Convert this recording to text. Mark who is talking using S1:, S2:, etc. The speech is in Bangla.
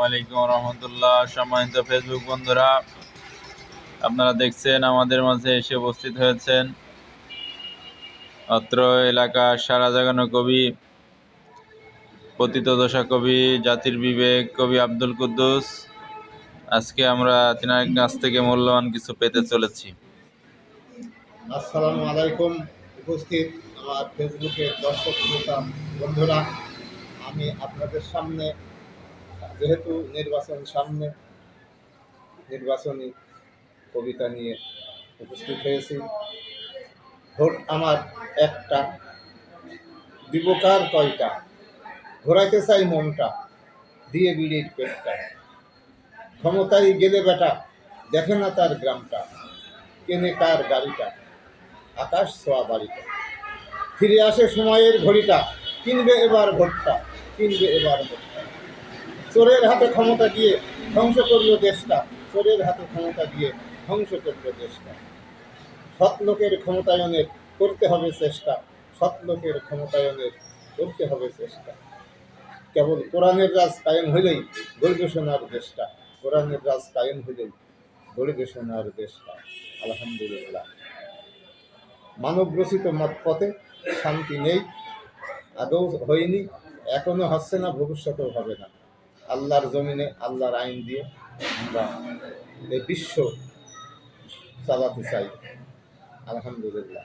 S1: আলাইকুম রহমতুল্লাহ। সম্মানিত ফেসবুক বন্ধুরা, আপনারা দেখছেন আমাদের মাঝে এসে উপস্থিত হয়েছেন অত্র এলাকার সারা জাগানো কবি, পতিতদশা কবি, জাতির বিবেক কবি আব্দুল কুদ্দুস। আজকে আমরা তিনার কাছ থেকে মূল্যবান কিছু পেতে চলেছি।
S2: আসসালামু আলাইকুম। উপস্থিত আমার ফেসবুকের দর্শক শ্রোতা বন্ধুরা, আমি আপনাদের সামনে, যেহেতু নির্বাচনী কবিতা নিয়ে উপস্থিত হয়েছি। ভোট আমার একটা, দিবকার কয়টা, ঘোরাইতে চাই মনটা, দিয়ে বিড়ির পেটটা। ক্ষমতায় গেলে বেটা, দেখে না তার গ্রামটা, কেনে কার গাড়িটা, আকাশ ছোঁয়া বাড়িটা। ফিরে আসে সময়ের ঘড়িটা, কিনবে এবার ভোটটা, কিনবে এবার ভোটটা। চোরের হাতে ক্ষমতা দিয়ে ধ্বংস করল দেশটা, চোরের হাতে ক্ষমতা দিয়ে ধ্বংস করল দেশটা। সৎ লোকের ক্ষমতায়নের করতে হবে চেষ্টা, সৎ লোকের ক্ষমতায়নের করতে হবে চেষ্টা। কেবল কোরআনের রাজ কায়েম হইলেই গড়বে সোনার দেশটা, কোরআনের রাজ কায়েম হইলেই গড়বে সোনার দেশটা। আলহামদুলিল্লাহ। মানব রচিত পথে শান্তি নেই, আগেও হয়নি, এখনো হচ্ছে না, ভবিষ্যতেও হবে না। আল্লাহর জমিনে আল্লাহর আইন দিয়ে আমরা এই বিশ্ব চালাতে চাই। আলহামদুলিল্লাহ।